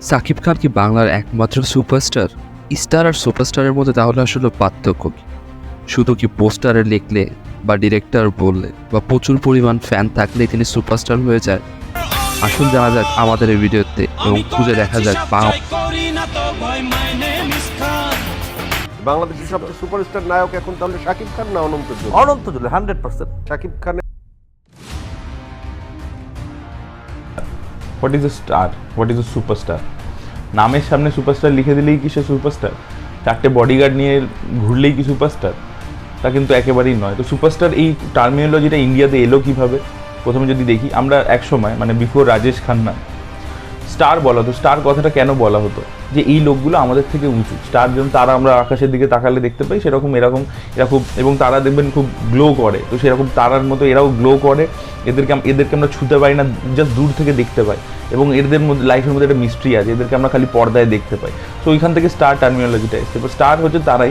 সাকিব খান কি বাংলার একমাত্র সুপারস্টার? স্টার আর সুপারস্টারের মধ্যে তাহলে আসলে পার্থক্য কি? শুধু কি পোস্টারে লিখলে বা ডিরেক্টর বললে বা প্রচুর পরিমাণ ফ্যান থাকলে তিনি সুপারস্টার হয়ে যায়? আসল জানা যাক আমাদের এই ভিডিওতে এবং খুঁজে দেখা যাক বাংলাদেশের সবচেয়ে সুপারস্টার নায়ক এখন তাহলে শাকিব খান না অনন্ত জলিল? অনন্ত জলিল 100%। শাকিব খানের what is a star, what is a superstar? নামের সামনে সুপারস্টার লিখে দিলেই কি সে সুপারস্টার? চারটে বডিগার্ড নিয়ে ঘুরলেই কি সুপারস্টার? তা কিন্তু একেবারেই নয়। তো সুপারস্টার এই টার্মিনোলজিটা ইন্ডিয়াতে এলো কিভাবে? প্রথমে যদি দেখি, আমরা এক সময় মানে বিফোর রাজেশ খান্না স্টার বলা হতো। স্টার কথাটা কেন বলা হতো? যে এই লোকগুলো আমাদের থেকে উঁচু। স্টার যেমন তারা আমরা আকাশের দিকে তাকালে দেখতে পাই, সেরকম এরা খুব, এবং তারা দেখবেন খুব গ্লো করে, তো সেরকম তারার মতো এরাও গ্লো করে। এদেরকে আমরা ছুতে পারি না, জাস্ট দূর থেকে দেখতে পাই, এবং এদের মধ্যে লাইফের মধ্যে একটা মিস্ট্রি আছে, এদেরকে আমরা খালি পর্দায় দেখতে পাই। তো ওইখান থেকে স্টার টার্মিনোলজিটা এসছে। এবার স্টার হচ্ছে তারাই,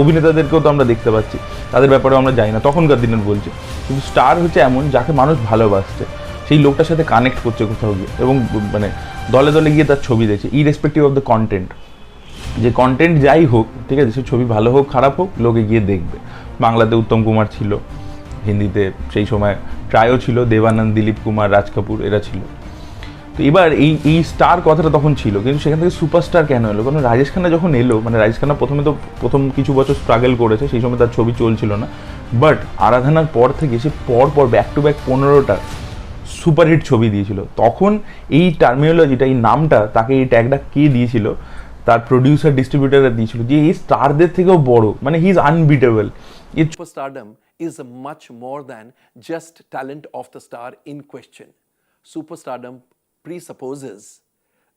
অভিনেতাদেরকেও তো আমরা দেখতে পাচ্ছি, তাদের ব্যাপারেও আমরা জানি না, তখনকার দিনের বলছি। কিন্তু স্টার হচ্ছে এমন যাকে মানুষ ভালোবাসছে, সেই লোকটার সাথে কানেক্ট করছে কোথাও গিয়ে, এবং মানে দলে দলে গিয়ে তার ছবি দেখছে, ইরেসপেক্টিভ অফ দ্য কন্টেন্ট। যে কন্টেন্ট যাই হোক, ঠিক আছে, সে ছবি ভালো হোক খারাপ হোক, লোকে গিয়ে দেখবে। বাংলাতে উত্তম কুমার ছিল, হিন্দিতে সেই সময় ট্রায়ও ছিল, দেবানন্দ, দিলীপ কুমার, রাজ কাপুর, এরা ছিল। তো এবার এই স্টার কথাটা তখন ছিল, কিন্তু সেখান থেকে সুপারস্টার কেন এলো? কারণ রাজেশ খান্না যখন এলো, মানে রাজেশ খান্না প্রথম কিছু বছর স্ট্রাগল করেছে, সেই সময় তার ছবি চলছিল না, বাট আরাধনার পর থেকে সে পর ব্যাক টু ব্যাক 15টা সুপারহিট ছবি দিয়েছিল। তখন এই টার্মিনোলজিটা, এই নামটা, তাকে এই ট্যাগটা কে দিয়েছিল? তার প্রডিউসার ডিস্ট্রিবিউটাররা দিয়েছিল, যে এই স্টারদের থেকেও বড়, মানে he is unbeatable. Superstardom is much more than just talent of the star in question. Superstardom presupposes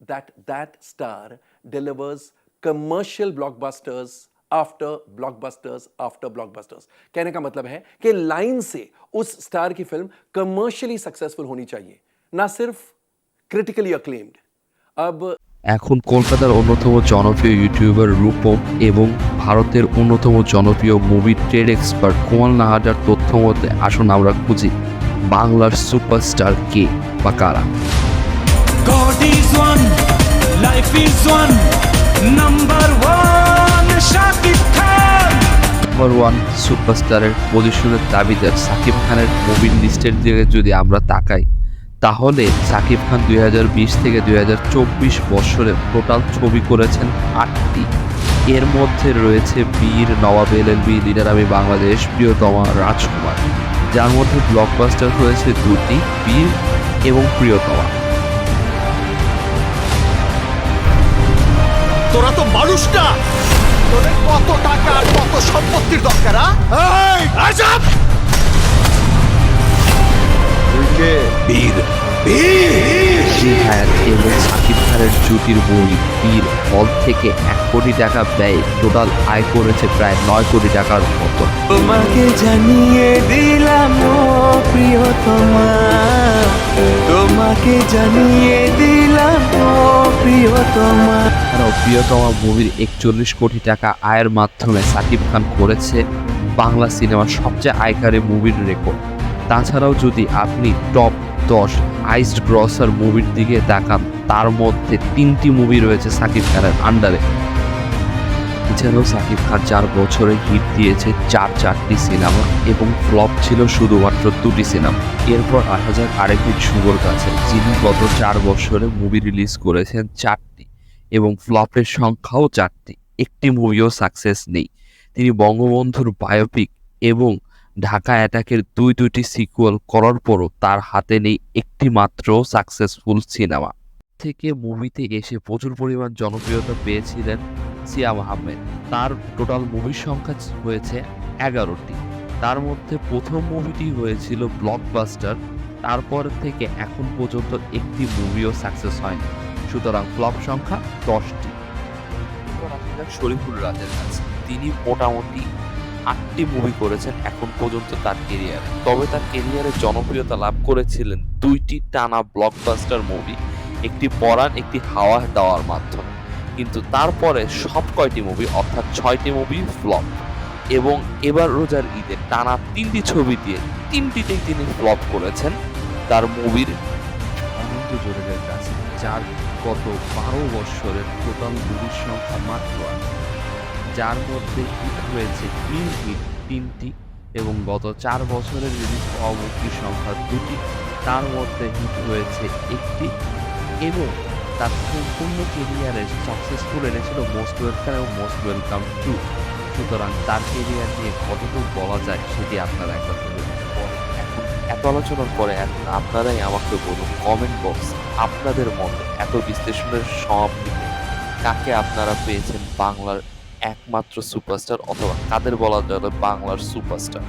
that that star delivers commercial blockbusters after blockbusters after blockbusters. कहने का मतलब है कि लाइन से उस स्टार की फिल्म कमर्शियली सक्सेसफुल होनी चाहिए, ना सिर्फ क्रिटिकली अक्लेम्ड। अब এখন কলকাতার অন্যতম জনপ্রিয় ইউটিউবার রূপম এবং ভারতের অন্যতম জনপ্রিয় মুভি ট্রেড এক্সপার্ট কুমাল নাহাটার তথ্য মতে আসুন আমরা খুঁজি বাংলার সুপারস্টার কে বা কারা। God is one, life is one, number one, Shakib Khan. Number one সুপারস্টারের পজিশনের দাবিদার সাকিব খানের মুভির লিস্টের দিকে যদি আমরা তাকাই, তাহলে সাকিব খান 2020 থেকে 2024 বছরে টোটাল ছবি করেছেন 8টি। এর মধ্যে রয়েছে বীর, নবাব, এলএলবি, লিডার আমি বাংলাদেশ, প্রিয়তমা, রাজকুমার, যার মধ্যে ব্লকবাস্টার হয়েছে 2টি, বীর এবং প্রিয়তমা। তোরা তো মানুষ না, তোদের কত টাকা আর কত সম্পত্তির দরকার? জিহাদ এবং সাকিব খানের জুটির বই বীর হল থেকে 1 কোটি টাকা ব্যয় টোটাল আয় করেছে প্রায় 9 কোটি টাকার মতো। তোমাকে জানিয়ে দিলাম ও প্রিয়তমা, তোমাকে জানিয়ে দিলাম ও প্রিয়তমা। এছাড়াও প্রিয়তমা মুভির 41 কোটি টাকা আয়ের মাধ্যমে সাকিব খান করেছে বাংলা সিনেমার সবচেয়ে আয়কারী মুভির রেকর্ড। তাছাড়াও যদি আপনি টপ 10 হাইস্ট গ্রসার মুভির দিকে তাকান, তার মধ্যে 3টি মুভি রয়েছে সাকিব খানের আন্ডারে। এছাড়াও সাকিব খান 4 বছরে হিট দিয়েছে 4টি সিনেমা এবং ফ্লপ ছিল শুধুমাত্র 2টি সিনেমা। এরপর আসা যাক আরেক হিট শুভর কাছে, যিনি গত 4 বছরে মুভি রিলিজ করেছেন 4টি এবং ফ্লপের সংখ্যাও 4টি, একটি মুভিও সাকসেস নেই। তিনি বঙ্গবন্ধুর বায়োপিক এবং ঢাকা অ্যাটাকের দুইটি সিকুয়েল করার পরও তার হাতে নেই একটি মাত্র সাকসেসফুল সিনেমা। থেকে মুভিতে এসে প্রচুর পরিমাণ জনপ্রিয়তা পেয়েছিলেন সিয়াম আহমেদ। তার টোটাল মুভির সংখ্যা হয়েছে 11টি। তার মধ্যে প্রথম মুভিটি হয়েছিল ব্লকবাস্টার, তারপর থেকে এখন পর্যন্ত একটি মুভিও সাকসেস হয়নি, সুতরাং ফ্লপ সংখ্যা 10টি। শরীফুল রাজের কাছে তিনি মোটামুটি 8টি মুভি করেছেন এখন পর্যন্ত তার কেরিয়ারে, তবে তার কেরিয়ারে জনপ্রিয়তা লাভ করেছিলেন 2টি টানা ব্লকবাস্টার মুভি, একটি পরাণ, একটি হাওয়া দেওয়ার মাধ্যমে। কিন্তু তারপরে সব কয়টি মুভি অর্থাৎ 6টি মুভি ফ্লপ, এবং এবার রোজার ঈদে টানা 3টি ছবি দিয়ে 3টিতেই তিনি ফ্লপ করেছেন। তার মুভির জলিলের কাছে, যার গত 12 বৎসরের টোটাল মুভির সংখ্যা মাত্র 8, যার মধ্যে হিট হয়েছে ক্লিন হিট 3টি এবং গত 4 বছরের রিলিজ হওয়া মুভির সংখ্যা 2টি, তার মধ্যে হিট হয়েছে 1টি এবং তার সম্পূর্ণ কেরিয়ারের সাকসেসফুল এনেছিল মোস্ট ওয়েলকাম এবং মোস্ট ওয়েলকাম 2। সুতরাং তার কেরিয়ার নিয়ে কতটুকু বলা যায় সেটি আপনারা একবার ভেবে নিতে পারেন। এখন এত আলোচনার পরে এখন আপনারাই আমাকে বলুন কমেন্ট বক্স আপনাদের মতে এত বিশ্লেষণের সমাপ্তিতে কাকে আপনারা পেয়েছেন বাংলার একমাত্র সুপারস্টার, অথবা কাদের বলা যায় বাংলার সুপারস্টার।